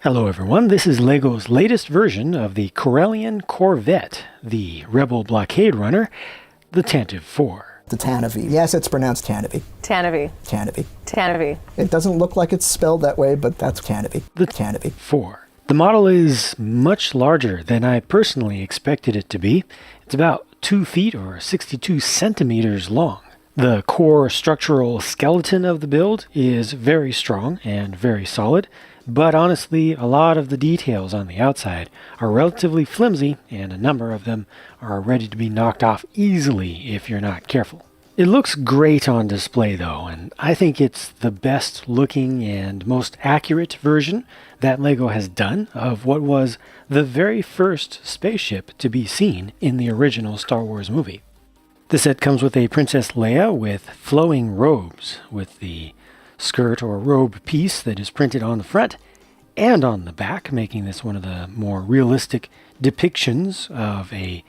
Hello everyone, this is LEGO's latest version of the Corellian Corvette, the Rebel blockade runner, the Tantive IV. The Tantive IV. Yes, it's pronounced Tantive. Tantive. Tantive. Tantive. It doesn't look like it's spelled that way, but that's Tantive. The Tantive IV. The model is much larger than I personally expected it to be. It's about 2 feet or 62 centimeters long. The core structural skeleton of the build is very strong and very solid, but honestly, a lot of the details on the outside are relatively flimsy, and a number of them are ready to be knocked off easily if you're not careful. It looks great on display though, and I think it's the best looking and most accurate version that LEGO has done of what was the very first spaceship to be seen in the original Star Wars movie. The set comes with a Princess Leia with flowing robes, with the skirt or robe piece that is printed on the front and on the back, making this one of the more realistic depictions of a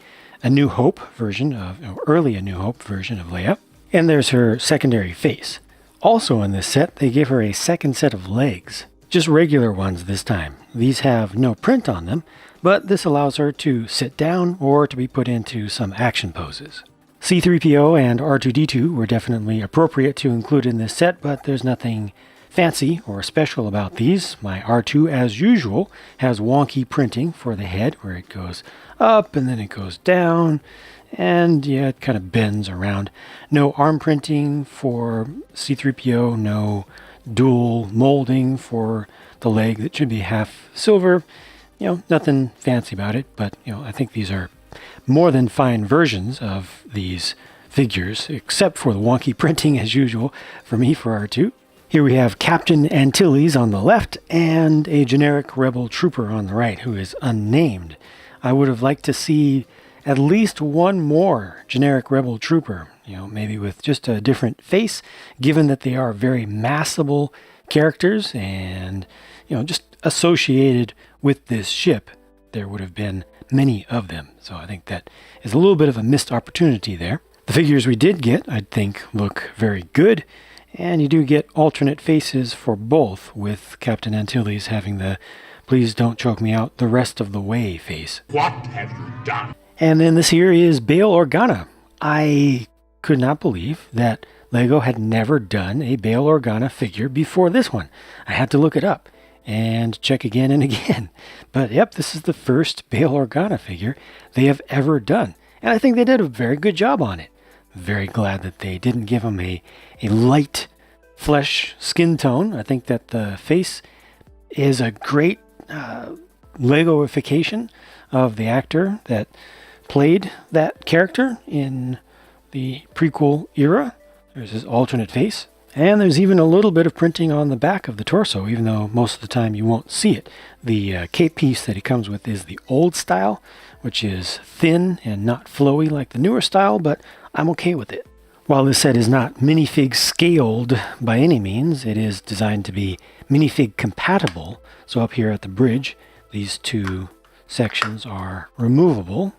New Hope version of, or early A New Hope version of Leia. And there's her secondary face. Also in this set, they give her a second set of legs, just regular ones this time. These have no print on them, but this allows her to sit down or to be put into some action poses. C-3PO and R2-D2 were definitely appropriate to include in this set, but there's nothing fancy or special about these. My R2, as usual, has wonky printing for the head, where it goes up and then it goes down, and yeah, it kind of bends around. No arm printing for C-3PO, no dual molding for the leg that should be half silver. Nothing fancy about it, but I think these are more than fine versions of these figures, except for the wonky printing as usual for me for R2. Here we have Captain Antilles on the left and a generic Rebel trooper on the right who is unnamed. I would have liked to see at least one more generic Rebel trooper, maybe with just a different face, given that they are very massable characters and, just associated with this ship, there would have been many of them. So I think that is a little bit of a missed opportunity there. The figures we did get, I think, look very good. And you do get alternate faces for both, with Captain Antilles having the "please don't choke me out the rest of the way" face. What have you done? And then this here is Bail Organa. I could not believe that LEGO had never done a Bail Organa figure before this one. I had to look it up and check again and again. But yep, this is the first Bail Organa figure they have ever done. And I think they did a very good job on it. Very glad that they didn't give him a light flesh skin tone. I think that the face is a great Legoification of the actor that played that character in the prequel era. There's his alternate face. And there's even a little bit of printing on the back of the torso, even though most of the time you won't see it. The cape piece that he comes with is the old style, which is thin and not flowy like the newer style, but I'm okay with it. While this set is not minifig scaled by any means, it is designed to be minifig compatible. So up here at the bridge, these two sections are removable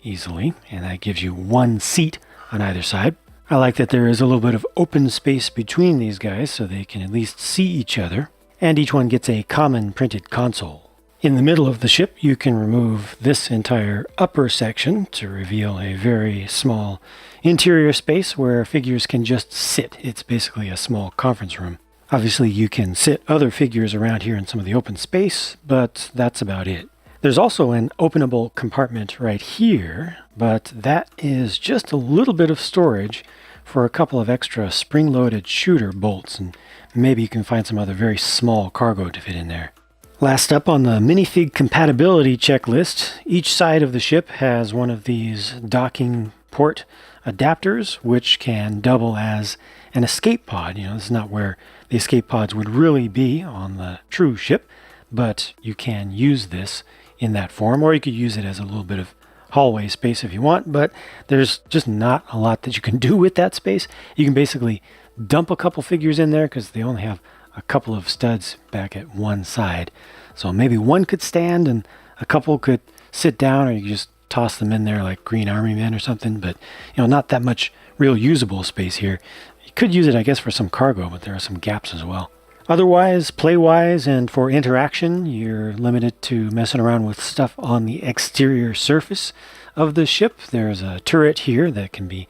easily, and that gives you one seat on either side. I like that there is a little bit of open space between these guys so they can at least see each other, and each one gets a common printed console. In the middle of the ship, you can remove this entire upper section to reveal a very small interior space where figures can just sit. It's basically a small conference room. Obviously, you can sit other figures around here in some of the open space, but that's about it. There's also an openable compartment right here, but that is just a little bit of storage for a couple of extra spring-loaded shooter bolts, and maybe you can find some other very small cargo to fit in there. Last up on the minifig compatibility checklist, each side of the ship has one of these docking port adapters, which can double as an escape pod. This is not where the escape pods would really be on the true ship, but you can use this in that form, or you could use it as a little bit of hallway space if you want, but there's just not a lot that you can do with that space. You can basically dump a couple figures in there because they only have a couple of studs back at one side. So maybe one could stand and a couple could sit down, or you could just toss them in there like Green Army Men or something, but not that much real usable space here. You could use it, I guess, for some cargo, but there are some gaps as well. Otherwise, play-wise and for interaction, you're limited to messing around with stuff on the exterior surface of the ship. There's a turret here that can be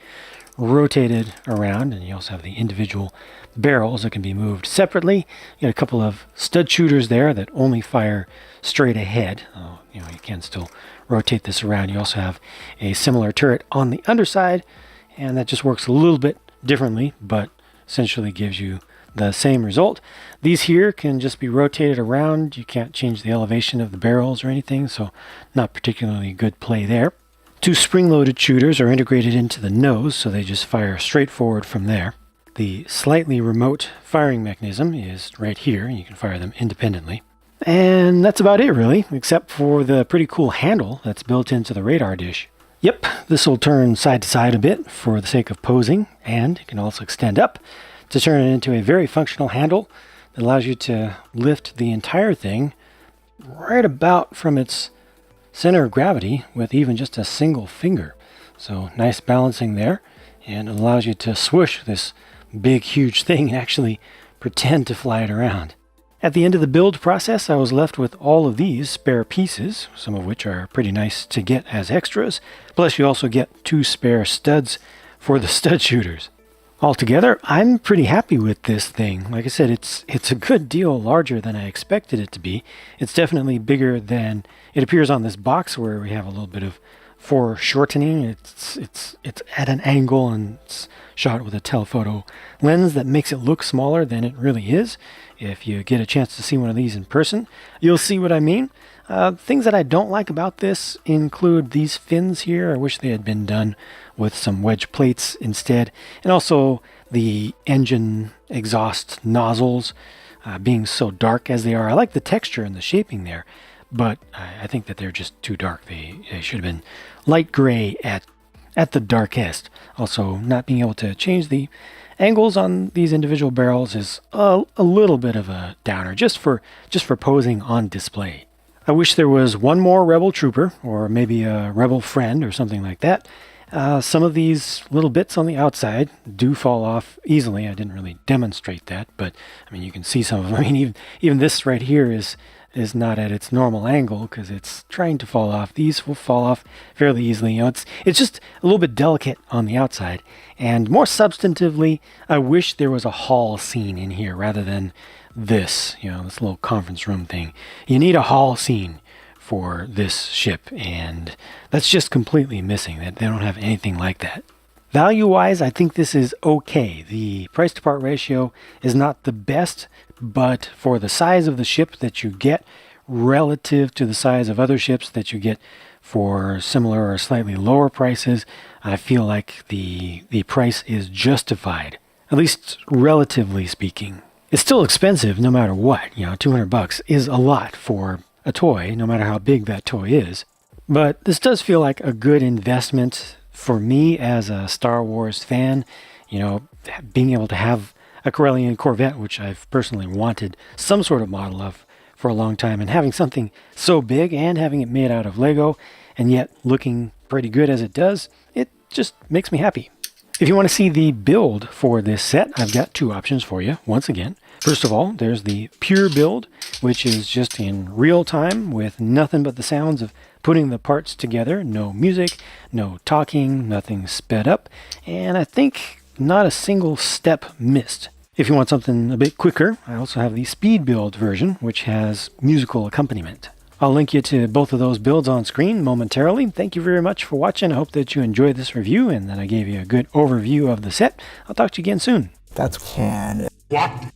rotated around, and you also have the individual barrels that can be moved separately. You got a couple of stud shooters there that only fire straight ahead. You can still rotate this around. You also have a similar turret on the underside, and that just works a little bit differently, but essentially gives you the same result. These here can just be rotated around. You can't change the elevation of the barrels or anything, so not particularly good play there. Two spring-loaded shooters are integrated into the nose, so they just fire straight forward from there. The slightly remote firing mechanism is right here. You can fire them independently. And that's about it, really, except for the pretty cool handle that's built into the radar dish. Yep, this will turn side to side a bit for the sake of posing, and it can also extend up to turn it into a very functional handle that allows you to lift the entire thing right about from its center of gravity with even just a single finger. So nice balancing there, and it allows you to swoosh this big huge thing and actually pretend to fly it around. At the end of the build process, I was left with all of these spare pieces, some of which are pretty nice to get as extras, plus you also get 2 spare studs for the stud shooters. Altogether, I'm pretty happy with this thing. Like I said, it's a good deal larger than I expected it to be. It's definitely bigger than it appears on this box, where we have a little bit of foreshortening. It's at an angle, and it's shot with a telephoto lens that makes it look smaller than it really is. If you get a chance to see one of these in person, you'll see what I mean. Things that I don't like about this include these fins here. I wish they had been done with some wedge plates instead. And also the engine exhaust nozzles being so dark as they are. I like the texture and the shaping there, but I think that they're just too dark. They should have been light gray at the darkest. Also, not being able to change the angles on these individual barrels is a little bit of a downer, just for posing on display. I wish there was one more Rebel trooper, or maybe a Rebel friend or something like that. Some of these little bits on the outside do fall off easily. I didn't really demonstrate that, but I mean, you can see some of them. I mean, even this right here is not at its normal angle because it's trying to fall off. These will fall off fairly easily. You know, it's just a little bit delicate on the outside. And more substantively, I wish there was a hall scene in here rather than this little conference room thing. You need a hall scene for this ship, and that's just completely missing. That they don't have anything like that. Value-wise, I think this is okay. The price-to-part ratio is not the best, but for the size of the ship that you get relative to the size of other ships that you get for similar or slightly lower prices, I feel like the price is justified, at least relatively speaking. It's still expensive no matter what. $200 is a lot for a toy, no matter how big that toy is. But this does feel like a good investment for me as a Star Wars fan. Being able to have a Corellian Corvette, which I've personally wanted some sort of model of for a long time, and having something so big and having it made out of Lego and yet looking pretty good as it does, it just makes me happy. If you want to see the build for this set, I've got 2 options for you once again. First of all, there's the pure build, which is just in real time with nothing but the sounds of putting the parts together. No music, no talking, nothing sped up, and I think not a single step missed. If you want something a bit quicker, I also have the speed build version, which has musical accompaniment. I'll link you to both of those builds on screen momentarily. Thank you very much for watching. I hope that you enjoyed this review and that I gave you a good overview of the set. I'll talk to you again soon. That's canon. What?